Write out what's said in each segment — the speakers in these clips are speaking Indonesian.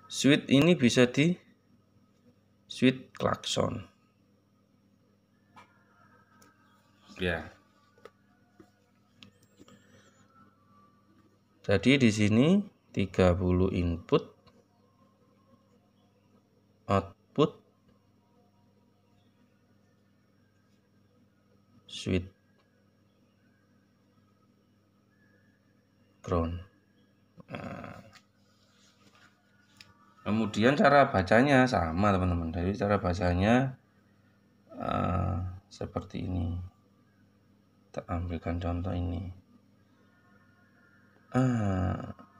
Switch ini bisa di switch klakson. Ya. Jadi di sini 30 input, output, switch ground. Nah, kemudian cara bacanya sama teman-teman. Jadi cara bacanya seperti ini. Kita ambilkan contoh ini.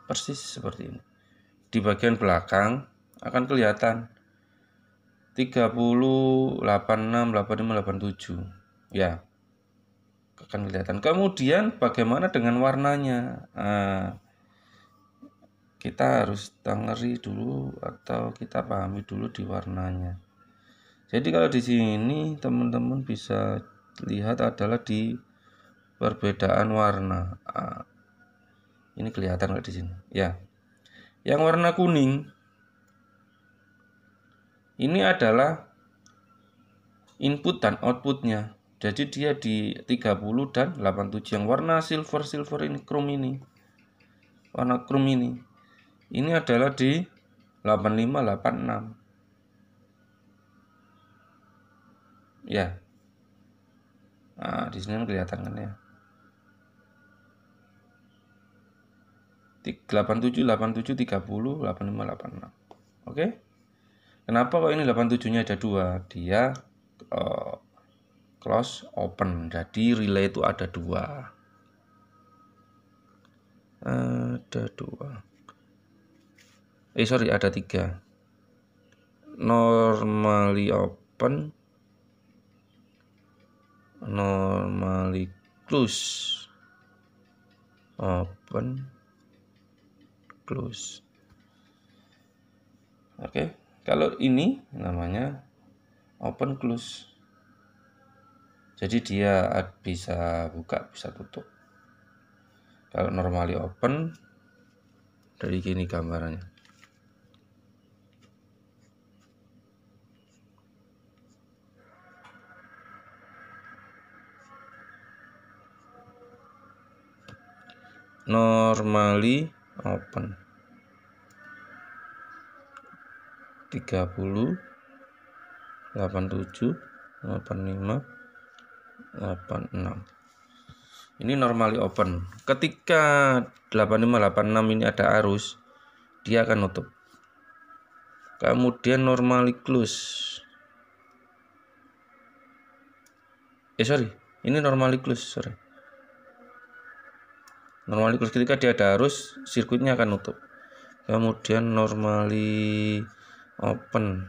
Persis seperti ini. Di bagian belakang akan kelihatan 30, 86, 85, 87. Ya. Akan kelihatan. Kemudian bagaimana dengan warnanya? Kita harus tengeri dulu atau kita pahami dulu di warnanya. Jadi kalau di sini teman-teman bisa lihat adalah di perbedaan warna. Ini kelihatan nggak di sini? Ya. Yang warna kuning ini adalah input dan outputnya. Jadi dia di 30 dan 87. Yang warna silver ini, chrome ini. Warna chrome ini. Ini adalah di 85, 86. Ya. Nah, di sini kelihatan kan ya. 87, 87, 30, 85, 86. Oke. Kenapa kok ini 87-nya ada 2? Dia close open. Jadi relay itu ada 2. Ada 3. Normally open, normally close, open, close. Oke, kalau ini namanya open close. Jadi dia bisa buka, bisa tutup. Kalau normally open, dari gini gambarannya. Normally open 30, 87, 85, 86. Ini normally open. Ketika 85, 86 ini ada arus, dia akan nutup. Kemudian normally close. Ini normally close, Normally close ketika dia ada arus, sirkuitnya akan nutup. Kemudian normally open.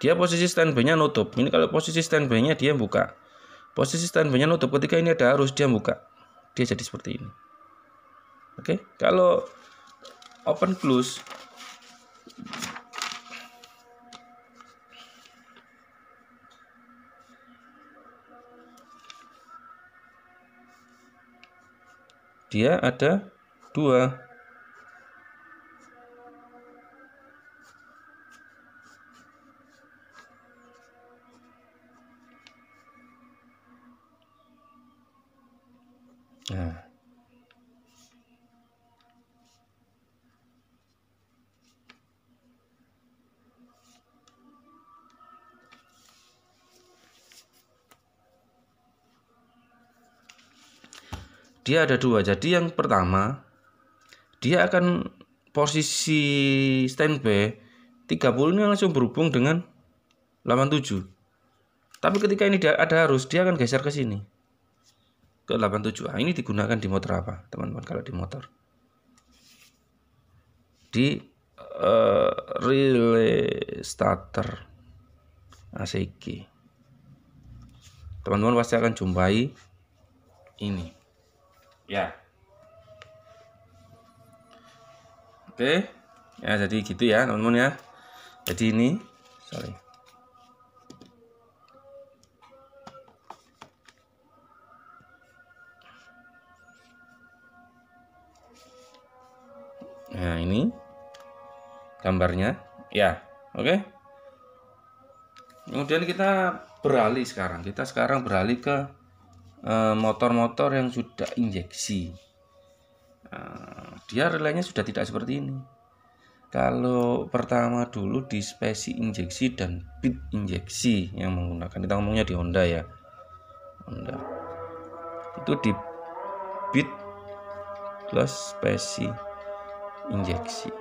Dia posisi standby-nya nutup. Ini kalau posisi standby-nya dia buka. Posisi standby-nya nutup. Ketika ini ada arus dia buka. Dia jadi seperti ini. Oke, kalau open close dia ada 2. Nah, dia ada 2. Jadi yang pertama dia akan posisi standby 30 ini langsung berhubung dengan 87. Tapi ketika ini ada arus, dia akan geser ke sini. Ke 87. Ini digunakan di motor apa, teman-teman? Kalau di motor. Di relay starter ACG. Teman-teman pasti akan jumpai ini. Ya. Oke. Ya, jadi gitu ya teman-teman ya. Jadi ini sorry. Nah, ini gambarnya ya. Oke. Kemudian kita beralih sekarang. Kita sekarang beralih ke motor-motor yang sudah injeksi. Dia relaynya sudah tidak seperti ini. Kalau pertama dulu di spesi injeksi dan bit injeksi yang menggunakan, kita ngomongnya di Honda ya, Honda itu di bit plus spesi injeksi.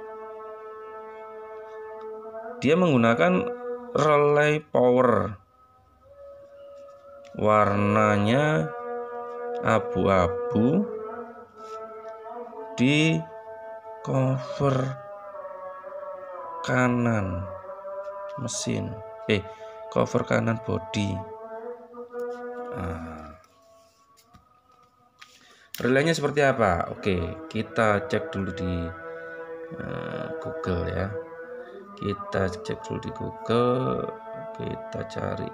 Dia menggunakan relay power, warnanya abu-abu di cover kanan mesin, cover kanan bodi. Relaynya seperti apa? Oke, kita cek dulu di Google ya. Kita cek dulu di Google, kita cari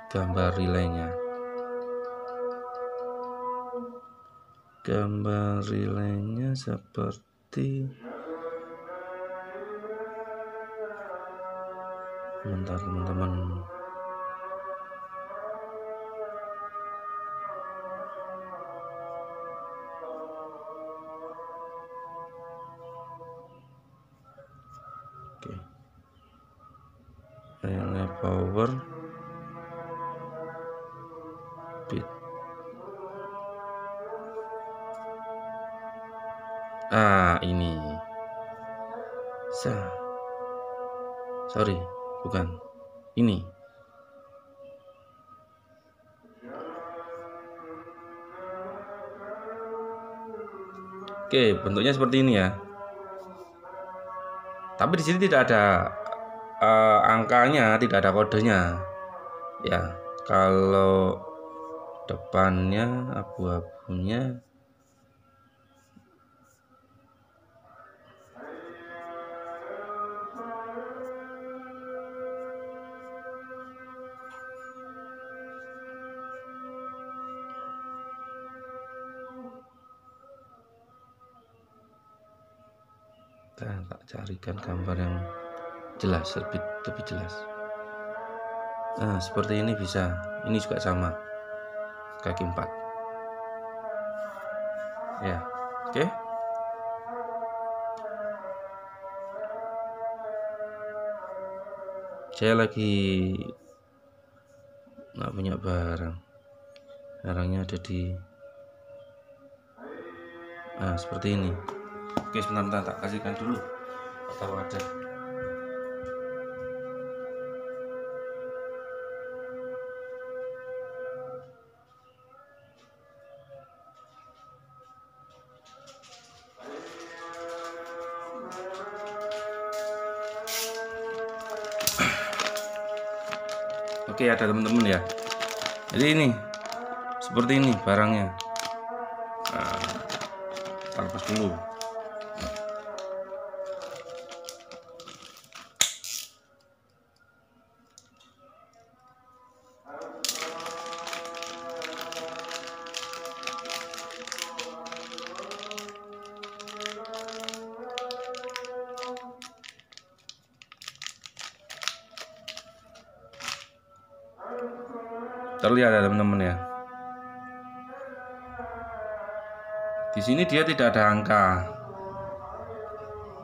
gambar relaynya. Gambar relaynya seperti, bentar teman-teman. Oke. Relay power bit. Ini. Sorry, bukan. Ini. Oke, bentuknya seperti ini ya. Tapi di sini tidak ada angkanya, tidak ada kodenya. Ya, kalau depannya abu-abunya tak carikan gambar yang jelas, lebih jelas. Nah, seperti ini bisa. Ini juga sama, kaki 4 ya. Oke. Saya lagi nggak punya barangnya ada di seperti ini. Oke, sebentar tak kasihkan dulu atau ada. Oke, ada teman-teman ya. Jadi ini seperti ini barangnya. Lepas dulu. Terlihat ya teman-teman ya. Di sini dia tidak ada angka.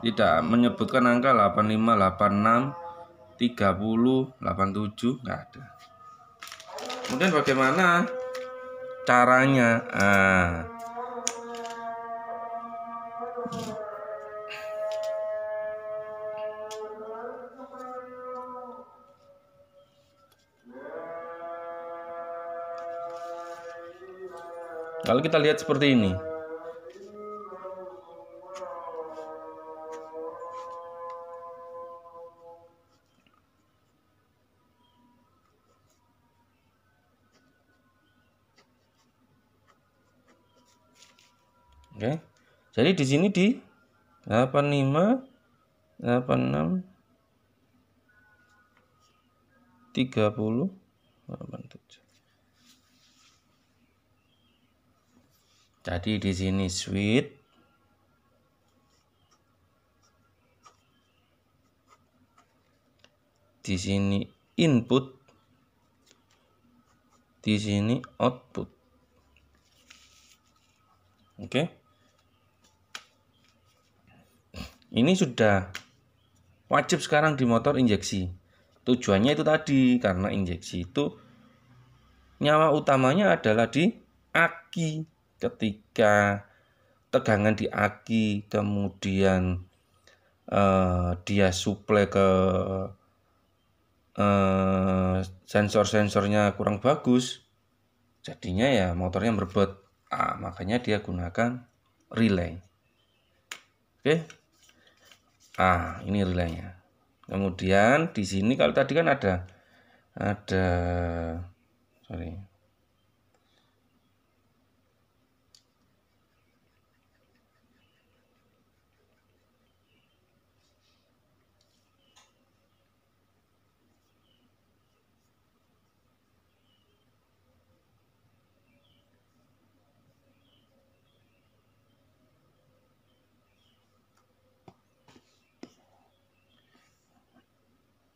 Tidak menyebutkan angka 85, 86, 30, 87, enggak ada. Kemudian bagaimana caranya? Kalau kita lihat seperti ini. Oke. Jadi di sini 85, 86, 30, 87. Jadi di sini switch, di sini input, di sini output. Oke. Ini sudah wajib sekarang di motor injeksi. Tujuannya itu tadi, karena injeksi itu nyawa utamanya adalah di aki. Ketika tegangan di aki, kemudian dia suplai ke sensor-sensornya kurang bagus, jadinya ya motornya merebut. Makanya dia gunakan relay. Oke. Ini relaynya. Kemudian di sini kalau tadi kan ada sorry.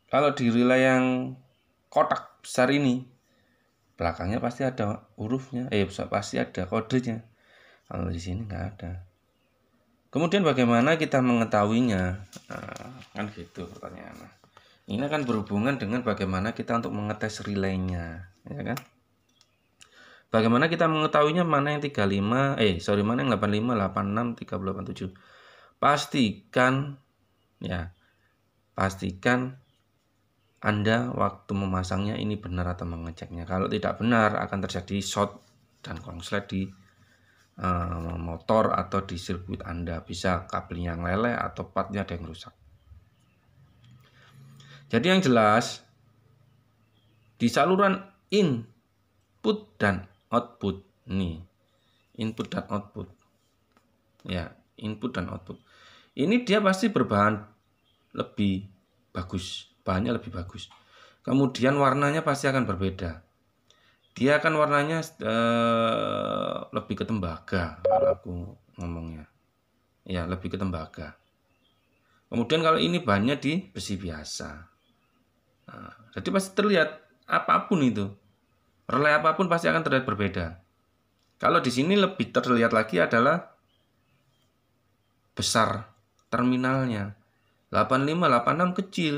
Kalau di relay yang kotak besar ini, belakangnya pasti ada hurufnya, pasti ada kodenya. Kalau di sini nggak ada. Kemudian bagaimana kita mengetahuinya? Kan gitu pertanyaannya. Ini akan berhubungan dengan bagaimana kita untuk mengetes relaynya, ya kan? Bagaimana kita mengetahuinya mana yang 35, mana yang 85, 86, 30, 87. Pastikan Anda waktu memasangnya ini benar atau mengeceknya. Kalau tidak benar akan terjadi short dan konslet di motor atau di sirkuit Anda. Bisa kabelnya yang leleh atau partnya ada yang rusak. Jadi yang jelas di saluran input dan output nih, input dan output. Ya, input dan output. Ini dia pasti berbahan lebih bagus, bahannya lebih bagus. Kemudian warnanya pasti akan berbeda. Dia akan warnanya lebih ke tembaga kalau aku ngomongnya. Ya, lebih ke tembaga. Kemudian kalau ini bahannya di besi biasa. Jadi pasti terlihat apapun itu. Relay apapun pasti akan terlihat berbeda. Kalau di sini lebih terlihat lagi adalah besar terminalnya. 85, 86 kecil.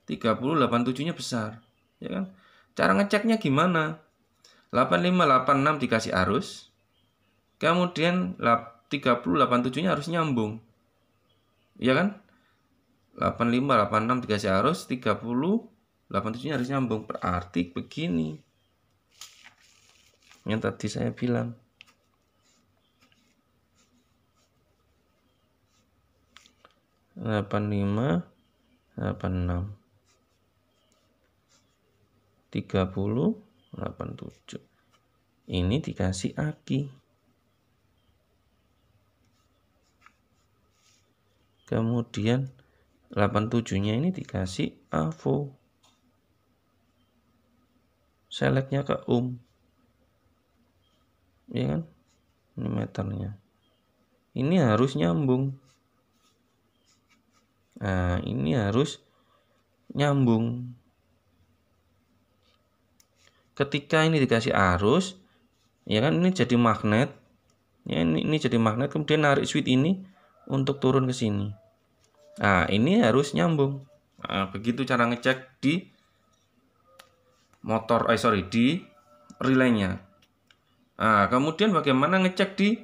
30, 87-nya besar. Ya kan? Cara ngeceknya gimana? 85, 86 dikasih arus. Kemudian 30, 87-nya harus nyambung. Ya kan? 85, 86 dikasih arus, 30, 87-nya harus nyambung. Berarti begini. Yang tadi saya bilang. 85, 86, 30, 87. Ini dikasih aki. Kemudian 87-nya ini dikasih AVO. Selectnya ke ya kan? Ini meternya. Ini harus nyambung. Ini harus nyambung. Ketika ini dikasih arus, ya kan, ini jadi magnet. Ya, ini jadi magnet, kemudian narik switch ini untuk turun ke sini. Ini harus nyambung. Begitu cara ngecek di motor, di relaynya. Kemudian bagaimana ngecek di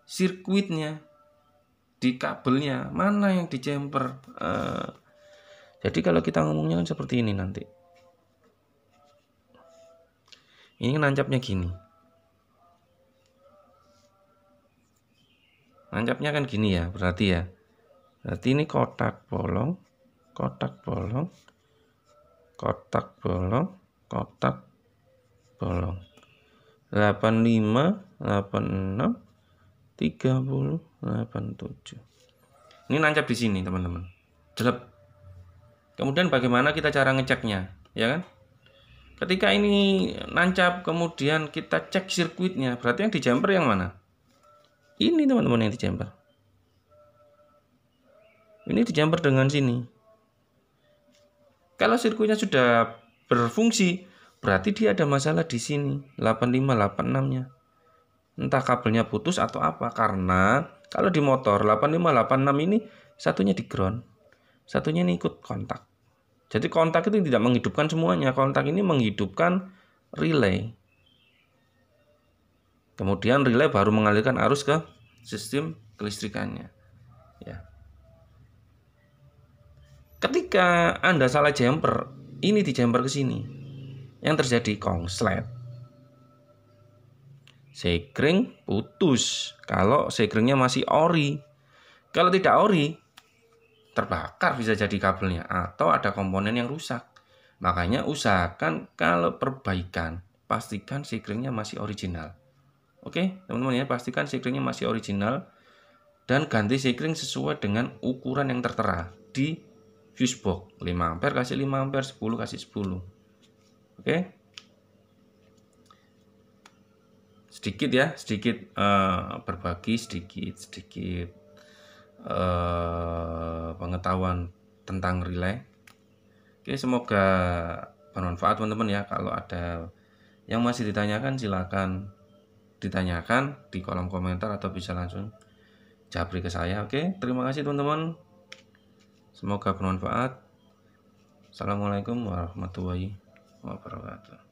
sirkuitnya, di kabelnya, mana yang dicemper. Jadi kalau kita ngomongnya kan seperti ini nanti. Ini nancapnya gini. Nancapnya kan gini ya, berarti ya. Berarti ini kotak bolong, kotak bolong, kotak bolong, kotak bolong. 85, 86, 30, 87. Ini nancap di sini, teman-teman. Jelek. Kemudian bagaimana kita cara ngeceknya, ya kan? Ketika ini nancap, kemudian kita cek sirkuitnya, berarti yang di jumper yang mana? Ini, teman-teman, yang di jumper. Ini di jumper dengan sini. Kalau sirkuitnya sudah berfungsi, berarti dia ada masalah di sini, 8586-nya. Entah kabelnya putus atau apa, karena kalau di motor 8586 ini satunya di ground, satunya ini ikut kontak. Jadi kontak itu tidak menghidupkan semuanya, kontak ini menghidupkan relay. Kemudian relay baru mengalirkan arus ke sistem kelistrikannya. Ya. Ketika Anda salah jumper, ini di jumper ke sini, yang terjadi konslet. Sekring putus kalau sekringnya masih ori. Kalau tidak ori, terbakar bisa jadi kabelnya atau ada komponen yang rusak. Makanya usahakan kalau perbaikan, pastikan sekringnya masih original. Oke, teman-teman ya, pastikan sekringnya masih original dan ganti sekring sesuai dengan ukuran yang tertera di fuse box. 5 ampere kasih 5 ampere, 10 kasih 10. Oke. Sedikit ya, sedikit berbagi sedikit pengetahuan tentang relay. Oke, semoga bermanfaat teman-teman ya. Kalau ada yang masih ditanyakan, silakan ditanyakan di kolom komentar atau bisa langsung japri ke saya. Oke, terima kasih teman-teman. Semoga bermanfaat. Assalamualaikum warahmatullahi wabarakatuh.